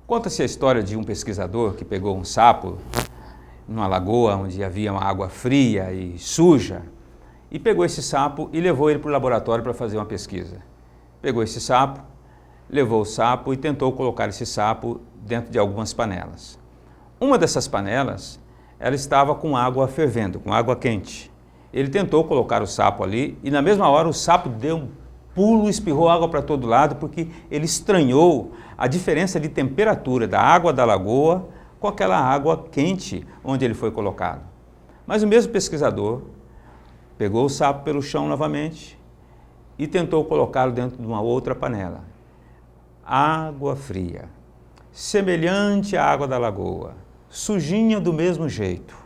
Conta-se a história de um pesquisador que pegou um sapo numa lagoa onde havia uma água fria e suja, e pegou esse sapo e levou ele para o laboratório para fazer uma pesquisa. Pegou esse sapo, levou o sapo e tentou colocar esse sapo dentro de algumas panelas. Uma dessas panelas, ela estava com água fervendo, com água quente. Ele tentou colocar o sapo ali e na mesma hora o sapo deu um pulo, espirrou água para todo lado, porque ele estranhou a diferença de temperatura da água da lagoa com aquela água quente onde ele foi colocado. Mas o mesmo pesquisador pegou o sapo pelo chão novamente e tentou colocá-lo dentro de uma outra panela. Água fria, semelhante à água da lagoa, sujinha do mesmo jeito,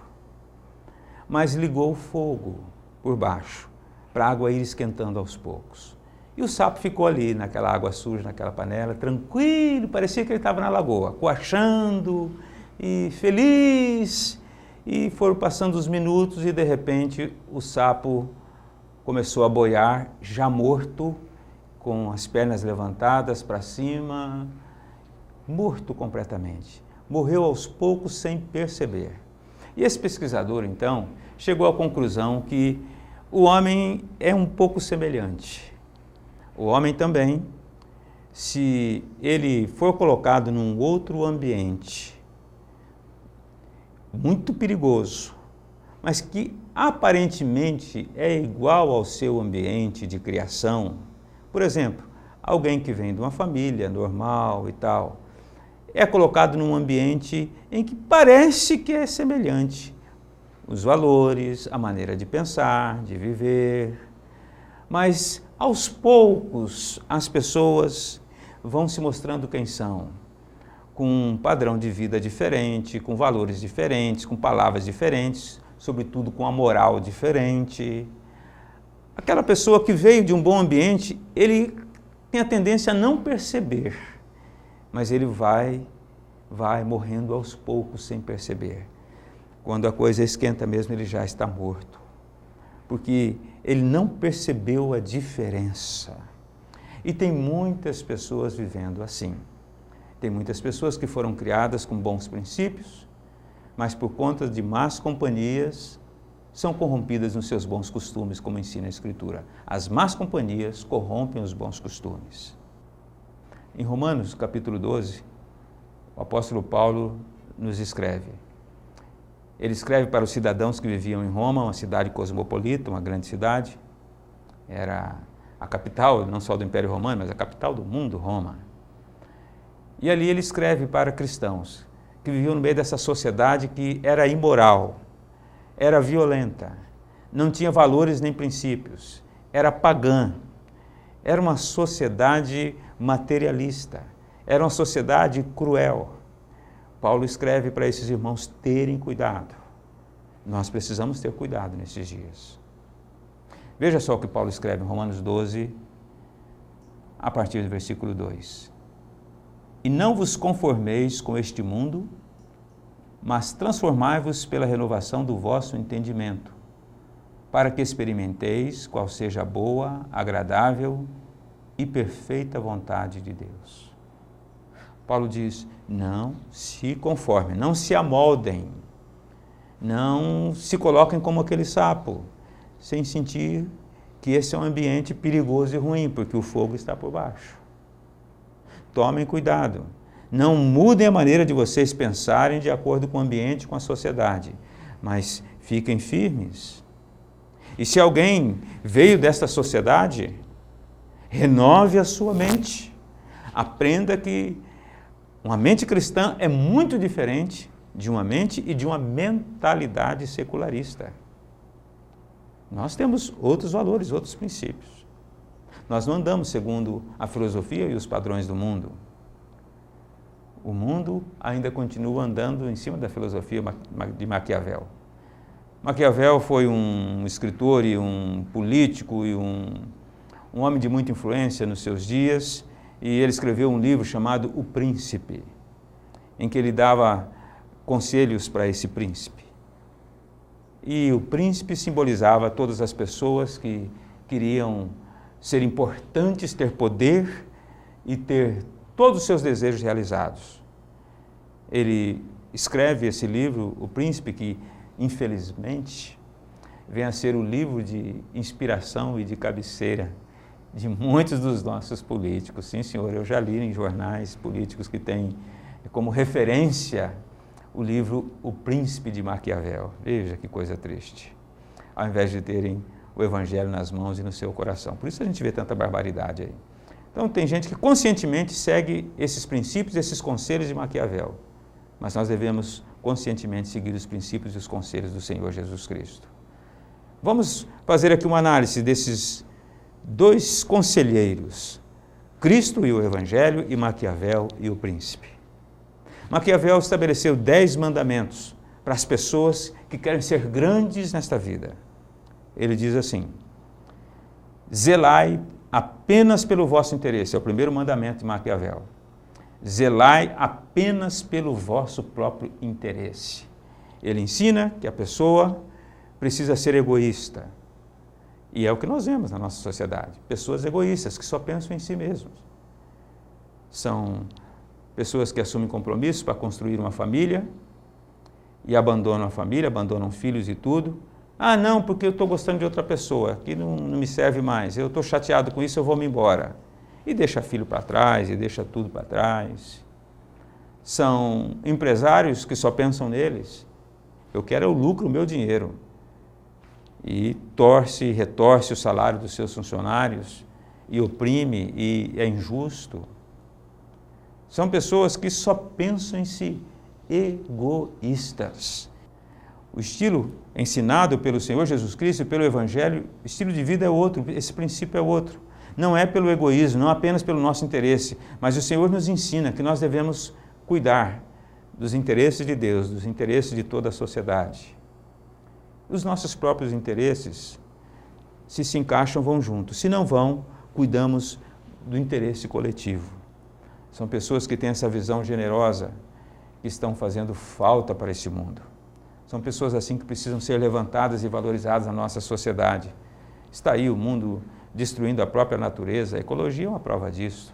mas ligou o fogo por baixo para a água ir esquentando aos poucos. E o sapo ficou ali, naquela água suja, naquela panela, tranquilo, parecia que ele estava na lagoa, coachando e feliz. E foram passando os minutos e, de repente, o sapo começou a boiar, já morto, com as pernas levantadas para cima, morto completamente. Morreu aos poucos sem perceber. E esse pesquisador, então, chegou à conclusão que o homem é um pouco semelhante. O homem também, se ele for colocado num outro ambiente muito perigoso, mas que aparentemente é igual ao seu ambiente de criação, por exemplo, alguém que vem de uma família normal e tal, é colocado num ambiente em que parece que é semelhante, os valores, a maneira de pensar, de viver, mas aos poucos as pessoas vão se mostrando quem são, com um padrão de vida diferente, com valores diferentes, com palavras diferentes, sobretudo com a moral diferente. Aquela pessoa que veio de um bom ambiente, ele tem a tendência a não perceber, mas ele vai morrendo aos poucos sem perceber. Quando a coisa esquenta mesmo, ele já está morto, porque ele não percebeu a diferença. E tem muitas pessoas vivendo assim. Tem muitas pessoas que foram criadas com bons princípios, mas por conta de más companhias, são corrompidas nos seus bons costumes, como ensina a Escritura. As más companhias corrompem os bons costumes. Em Romanos, capítulo 12, o apóstolo Paulo nos escreve. Ele escreve para os cidadãos que viviam em Roma, uma cidade cosmopolita, uma grande cidade. Era a capital, não só do Império Romano, mas a capital do mundo, Roma. E ali ele escreve para cristãos que viviam no meio dessa sociedade que era imoral, era violenta, não tinha valores nem princípios, era pagã, era uma sociedade materialista, era uma sociedade cruel. Paulo escreve para esses irmãos terem cuidado. Nós precisamos ter cuidado nesses dias. Veja só o que Paulo escreve em Romanos 12, a partir do versículo 2. E não vos conformeis com este mundo, mas transformai-vos pela renovação do vosso entendimento, para que experimenteis qual seja a boa, agradável e perfeita vontade de Deus. Paulo diz, não se conformem, não se amoldem, não se coloquem como aquele sapo, sem sentir que esse é um ambiente perigoso e ruim, porque o fogo está por baixo. Tomem cuidado, não mudem a maneira de vocês pensarem de acordo com o ambiente, com a sociedade, mas fiquem firmes. E se alguém veio desta sociedade, renove a sua mente, aprenda que uma mente cristã é muito diferente de uma mente e de uma mentalidade secularista. Nós temos outros valores, outros princípios. Nós não andamos segundo a filosofia e os padrões do mundo. O mundo ainda continua andando em cima da filosofia de Maquiavel. Maquiavel foi um escritor e um político e um homem de muita influência nos seus dias, e ele escreveu um livro chamado O Príncipe, em que ele dava conselhos para esse príncipe. E o príncipe simbolizava todas as pessoas que queriam ser importantes, ter poder e ter todos os seus desejos realizados. ele escreve esse livro, O Príncipe, que infelizmente vem a ser o livro de inspiração e de cabeceira de muitos dos nossos políticos. Sim, senhor, eu já li em jornais políticos que têm como referência o livro O Príncipe de Maquiavel. Veja que coisa triste. Ao invés de terem o Evangelho nas mãos e no seu coração. Por isso a gente vê tanta barbaridade aí. Então tem gente que conscientemente segue esses princípios, esses conselhos de Maquiavel. Mas nós devemos conscientemente seguir os princípios e os conselhos do Senhor Jesus Cristo. Vamos fazer aqui uma análise desses dois conselheiros, Cristo e o Evangelho, e Maquiavel e o príncipe. Maquiavel estabeleceu 10 mandamentos para as pessoas que querem ser grandes nesta vida. Ele diz assim: zelai apenas pelo vosso interesse, é o primeiro mandamento de Maquiavel. Zelai apenas pelo vosso próprio interesse. Ele ensina que a pessoa precisa ser egoísta. E é o que nós vemos na nossa sociedade. Pessoas egoístas que só pensam em si mesmos. São pessoas que assumem compromissos para construir uma família e abandonam a família, abandonam filhos e tudo. Ah, não, porque eu estou gostando de outra pessoa, que não me serve mais, eu estou chateado com isso, eu vou me embora. E deixa filho para trás, e deixa tudo para trás. São empresários que só pensam neles. Eu quero o lucro, o meu dinheiro. E torce e retorce o salário dos seus funcionários, e oprime, e é injusto. São pessoas que só pensam em si, egoístas. O estilo ensinado pelo Senhor Jesus Cristo e pelo Evangelho, o estilo de vida é outro, esse princípio é outro. Não é pelo egoísmo, não apenas pelo nosso interesse, mas o Senhor nos ensina que nós devemos cuidar dos interesses de Deus, dos interesses de toda a sociedade. Os nossos próprios interesses, se encaixam, vão juntos. Se não vão, cuidamos do interesse coletivo. São pessoas que têm essa visão generosa, que estão fazendo falta para este mundo. São pessoas assim que precisam ser levantadas e valorizadas na nossa sociedade. Está aí o mundo destruindo a própria natureza. A ecologia é uma prova disso.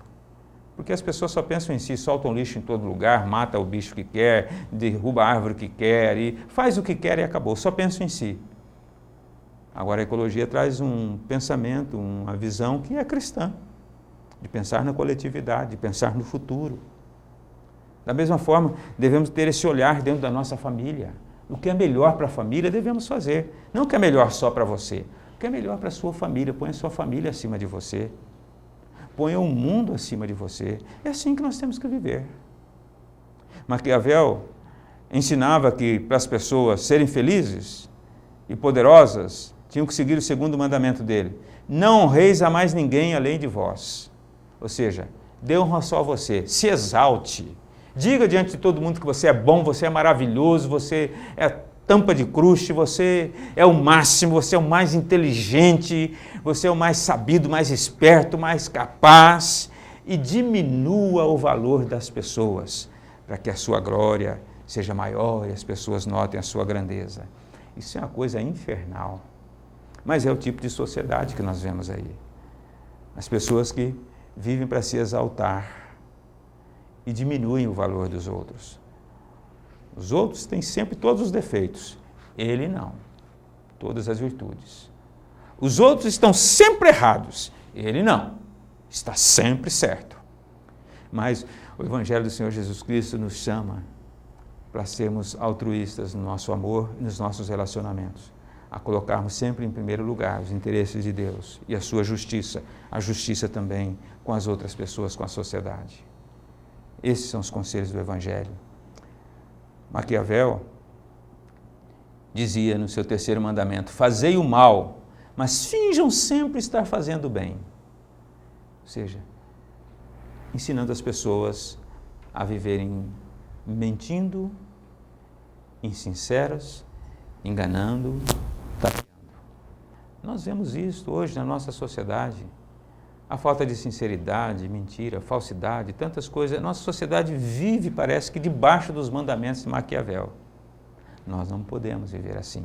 Porque as pessoas só pensam em si, soltam lixo em todo lugar, mata o bicho que quer, derruba a árvore que quer, e faz o que quer e acabou. Só pensam em si. Agora a ecologia traz um pensamento, uma visão que é cristã, de pensar na coletividade, de pensar no futuro. Da mesma forma, devemos ter esse olhar dentro da nossa família. O que é melhor para a família devemos fazer. Não o que é melhor só para você. O que é melhor para a sua família. Põe a sua família acima de você. Põe o mundo acima de você. É assim que nós temos que viver. Maquiavel ensinava que para as pessoas serem felizes e poderosas, tinham que seguir o segundo mandamento dele. Não honreis a mais ninguém além de vós. Ou seja, dê honra só a você. Se exalte. Diga diante de todo mundo que você é bom, você é maravilhoso, você é tampa de crush, você é o máximo, você é o mais inteligente, você é o mais sabido, mais esperto, mais capaz, e diminua o valor das pessoas, para que a sua glória seja maior e as pessoas notem a sua grandeza. Isso é uma coisa infernal, mas é o tipo de sociedade que nós vemos aí. As pessoas que vivem para se exaltar e diminuem o valor dos outros. Os outros têm sempre todos os defeitos, ele não, todas as virtudes. Os outros estão sempre errados, ele não, está sempre certo. Mas o Evangelho do Senhor Jesus Cristo nos chama para sermos altruístas no nosso amor e nos nossos relacionamentos, a colocarmos sempre em primeiro lugar os interesses de Deus e a sua justiça, a justiça também com as outras pessoas, com a sociedade. Esses são os conselhos do Evangelho. Maquiavel dizia no seu terceiro mandamento: fazei o mal, mas finjam sempre estar fazendo o bem. Ou seja, ensinando as pessoas a viverem mentindo, insinceras, enganando, tapeando. Nós vemos isso hoje na nossa sociedade. A falta de sinceridade, mentira, falsidade, tantas coisas. A nossa sociedade vive, parece que, debaixo dos mandamentos de Maquiavel. Nós não podemos viver assim.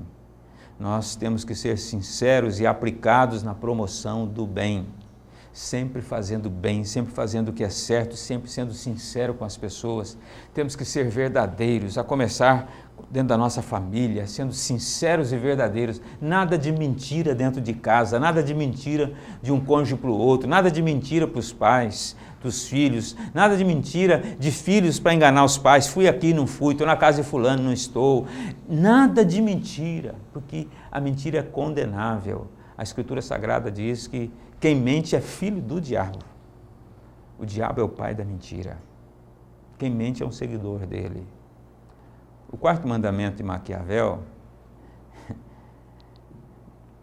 Nós temos que ser sinceros e aplicados na promoção do bem. sempre fazendo bem, sempre fazendo o que é certo, sempre sendo sincero com as pessoas. Temos que ser verdadeiros, a começar dentro da nossa família, sendo sinceros e verdadeiros. Nada de mentira dentro de casa, nada de mentira de um cônjuge para o outro, nada de mentira para os pais, dos filhos, nada de mentira de filhos para enganar os pais. Fui aqui, não fui, estou na casa de fulano, não estou. Nada de mentira, porque a mentira é condenável. A Escritura Sagrada diz que quem mente é filho do diabo. O diabo é o pai da mentira. Quem mente é um seguidor dele. O quarto mandamento de Maquiavel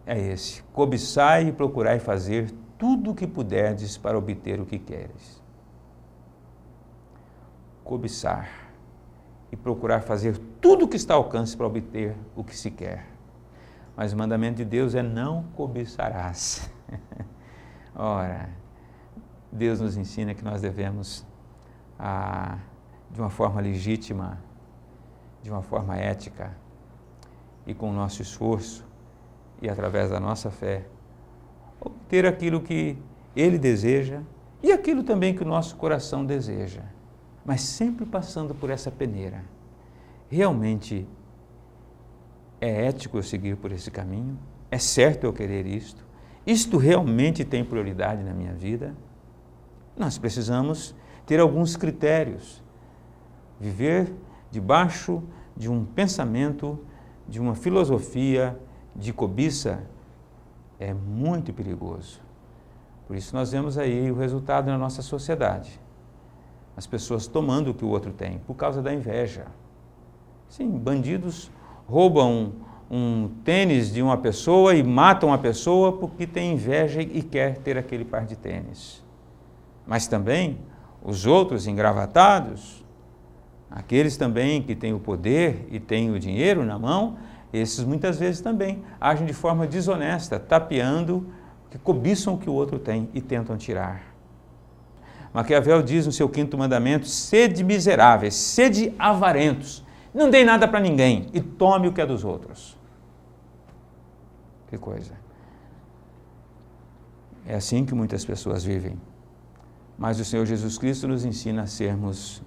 é esse: cobiçai e procurai fazer tudo o que puderdes para obter o que queres. Cobiçar e procurar fazer tudo o que está ao alcance para obter o que se quer. Mas o mandamento de Deus é: não cobiçarás. Ora, Deus nos ensina que nós devemos, de uma forma legítima, de uma forma ética e com o nosso esforço e através da nossa fé, obter aquilo que Ele deseja e aquilo também que o nosso coração deseja, mas sempre passando por essa peneira. Realmente é ético eu seguir por esse caminho? É certo eu querer isto? Isto realmente tem prioridade na minha vida? Nós precisamos ter alguns critérios. Viver debaixo de um pensamento, de uma filosofia de cobiça é muito perigoso. Por isso nós vemos aí o resultado na nossa sociedade. As pessoas tomando o que o outro tem, por causa da inveja. Sim, bandidos roubam um tênis de uma pessoa e matam a pessoa porque tem inveja e quer ter aquele par de tênis. Mas também os outros engravatados, aqueles também que têm o poder e têm o dinheiro na mão, esses muitas vezes também agem de forma desonesta, tapeando, que cobiçam o que o outro tem e tentam tirar. Maquiavel diz no seu quinto mandamento: sede miseráveis, sede avarentos, não dê nada para ninguém e tome o que é dos outros. Que coisa. É assim que muitas pessoas vivem. Mas o Senhor Jesus Cristo nos ensina a sermos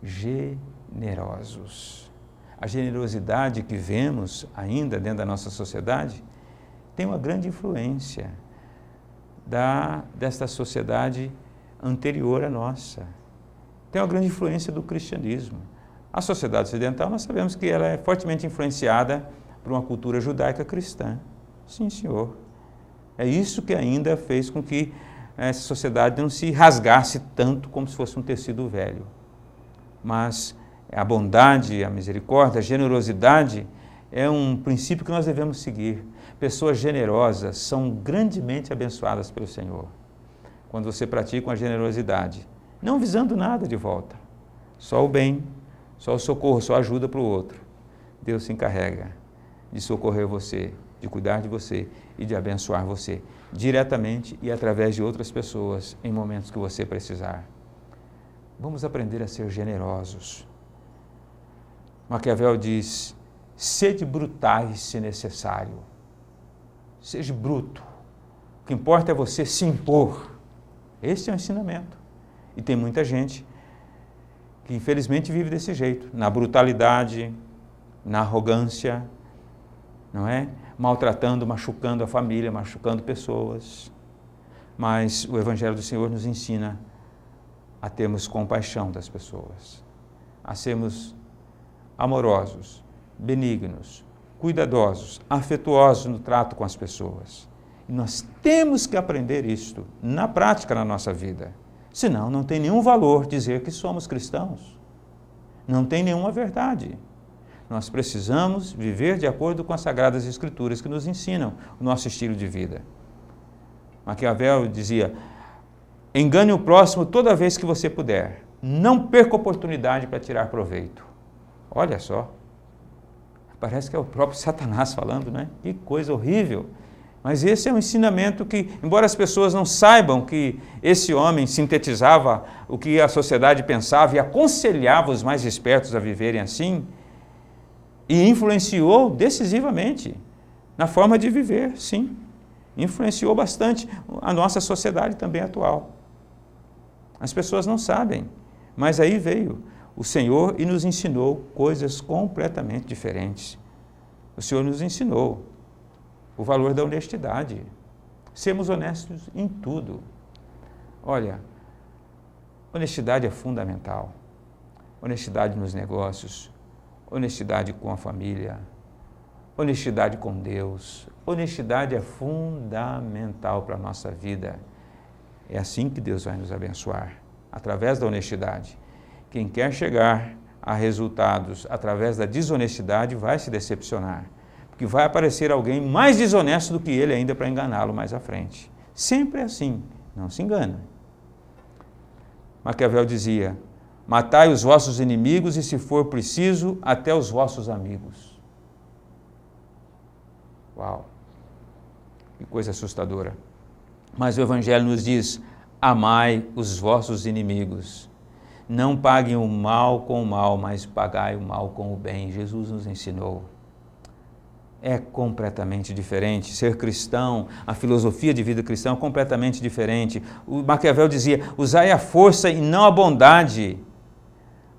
generosos. A generosidade que vemos ainda dentro da nossa sociedade tem uma grande influência desta sociedade anterior à nossa. Tem uma grande influência do cristianismo. A sociedade ocidental, nós sabemos que ela é fortemente influenciada por uma cultura judaica cristã. Sim, senhor. É isso que ainda fez com que essa sociedade não se rasgasse tanto como se fosse um tecido velho. Mas a bondade, a misericórdia, a generosidade é um princípio que nós devemos seguir. Pessoas generosas são grandemente abençoadas pelo Senhor. Quando você pratica uma generosidade, não visando nada de volta, só o bem, só o socorro, só a ajuda para o outro, Deus se encarrega de socorrer você, de cuidar de você e de abençoar você, diretamente e através de outras pessoas, em momentos que você precisar. Vamos aprender a ser generosos. Maquiavel diz: sede brutais se necessário. Seja bruto. O que importa é você se impor. Esse é o ensinamento. E tem muita gente que infelizmente vive desse jeito, na brutalidade, na arrogância, não é? Maltratando, machucando a família, machucando pessoas. Mas o Evangelho do Senhor nos ensina a termos compaixão das pessoas, a sermos amorosos, benignos, cuidadosos, afetuosos no trato com as pessoas. E nós temos que aprender isto na prática na nossa vida. Senão não tem nenhum valor dizer que somos cristãos. Não tem nenhuma verdade. Nós precisamos viver de acordo com as Sagradas Escrituras que nos ensinam o nosso estilo de vida. Maquiavel dizia: engane o próximo toda vez que você puder. Não perca oportunidade para tirar proveito. Olha só. Parece que é o próprio Satanás falando, né? Que coisa horrível. Mas esse é um ensinamento que, embora as pessoas não saibam que esse homem sintetizava o que a sociedade pensava e aconselhava os mais espertos a viverem assim, e influenciou decisivamente na forma de viver, sim. influenciou bastante a nossa sociedade também atual. As pessoas não sabem, mas aí veio o Senhor e nos ensinou coisas completamente diferentes. O Senhor nos ensinou o valor da honestidade, sermos honestos em tudo. Olha, honestidade é fundamental. Honestidade nos negócios, honestidade com a família, honestidade com Deus. Honestidade é fundamental para a nossa vida. É assim que Deus vai nos abençoar, através da honestidade. Quem quer chegar a resultados através da desonestidade vai se decepcionar, porque vai aparecer alguém mais desonesto do que ele ainda para enganá-lo mais à frente. Sempre é assim, não se engana. Maquiavel dizia: matai os vossos inimigos e, se for preciso, até os vossos amigos. Uau! Que coisa assustadora. Mas o Evangelho nos diz: amai os vossos inimigos. Não paguem o mal com o mal, mas pagai o mal com o bem. Jesus nos ensinou. É completamente diferente. Ser cristão, a filosofia de vida cristã é completamente diferente. O Maquiavel dizia: usai a força e não a bondade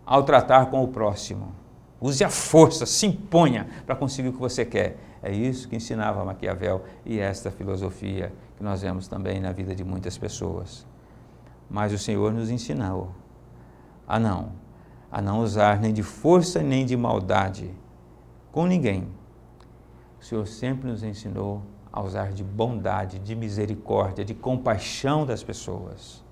ao tratar com o próximo. Use a força, se imponha para conseguir o que você quer. É isso que ensinava Maquiavel e esta filosofia que nós vemos também na vida de muitas pessoas. Mas o Senhor nos ensinou a não usar nem de força nem de maldade com ninguém. O Senhor sempre nos ensinou a usar de bondade, de misericórdia, de compaixão das pessoas.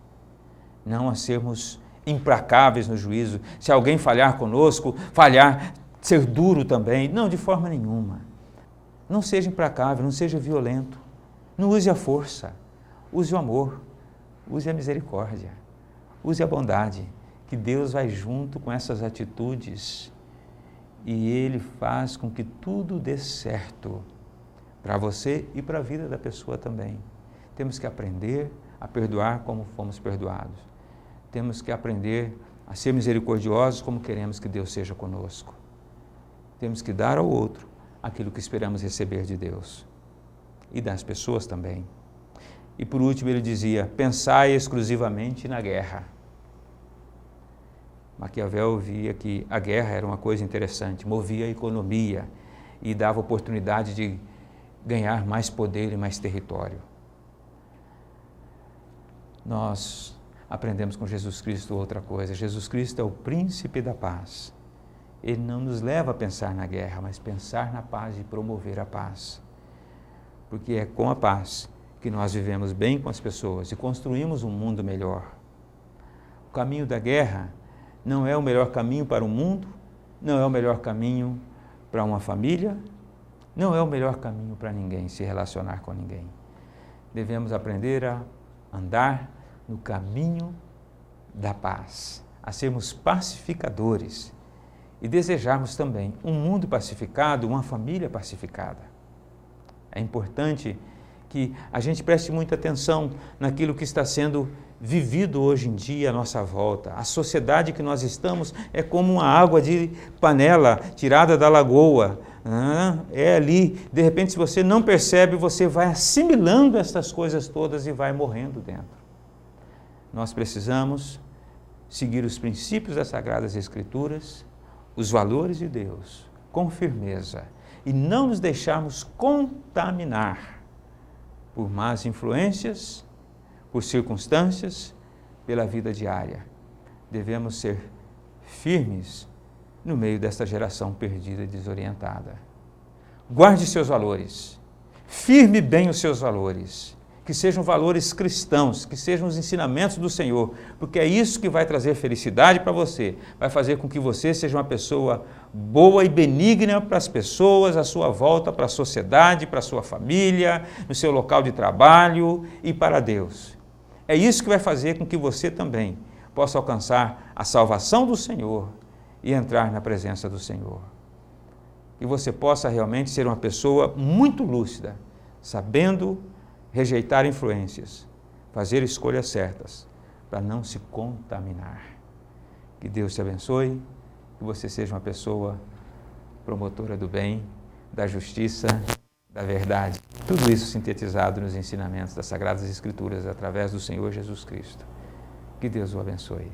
Não a sermos implacáveis no juízo. Se alguém falhar conosco, ser duro também. Não, de forma nenhuma. Não seja implacável, não seja violento. Não use a força. Use o amor. Use a misericórdia. Use a bondade. Que Deus vai junto com essas atitudes e Ele faz com que tudo dê certo para você e para a vida da pessoa também. Temos que aprender a perdoar como fomos perdoados. Temos que aprender a ser misericordiosos como queremos que Deus seja conosco. Temos que dar ao outro aquilo que esperamos receber de Deus e das pessoas também. E por último ele dizia: pensai exclusivamente na guerra. Maquiavel via que a guerra era uma coisa interessante, movia a economia e dava oportunidade de ganhar mais poder e mais território. Nós aprendemos com Jesus Cristo outra coisa. Jesus Cristo é o príncipe da paz. Ele não nos leva a pensar na guerra, mas pensar na paz e promover a paz. Porque é com a paz que nós vivemos bem com as pessoas e construímos um mundo melhor. O caminho da guerra não é o melhor caminho para o mundo, não é o melhor caminho para uma família, não é o melhor caminho para ninguém se relacionar com ninguém. Devemos aprender a andar no caminho da paz, a sermos pacificadores e desejarmos também um mundo pacificado, uma família pacificada. É importante que a gente preste muita atenção naquilo que está sendo vivido hoje em dia à nossa volta. A sociedade que nós estamos é como uma água de panela tirada da lagoa. É ali, de repente, se você não percebe, você vai assimilando essas coisas todas e vai morrendo dentro. Nós precisamos seguir os princípios das Sagradas Escrituras, os valores de Deus, com firmeza, e não nos deixarmos contaminar por más influências, por circunstâncias, pela vida diária. Devemos ser firmes no meio desta geração perdida e desorientada. Guarde seus valores, firme bem os seus valores, que sejam valores cristãos, que sejam os ensinamentos do Senhor, porque é isso que vai trazer felicidade para você, vai fazer com que você seja uma pessoa boa e benigna para as pessoas à sua volta, para a sociedade, para a sua família, no seu local de trabalho e para Deus. É isso que vai fazer com que você também possa alcançar a salvação do Senhor e entrar na presença do Senhor. Que você possa realmente ser uma pessoa muito lúcida, sabendo rejeitar influências, fazer escolhas certas, para não se contaminar. Que Deus te abençoe, que você seja uma pessoa promotora do bem, da justiça, da verdade. Tudo isso sintetizado nos ensinamentos das Sagradas Escrituras através do Senhor Jesus Cristo. Que Deus o abençoe.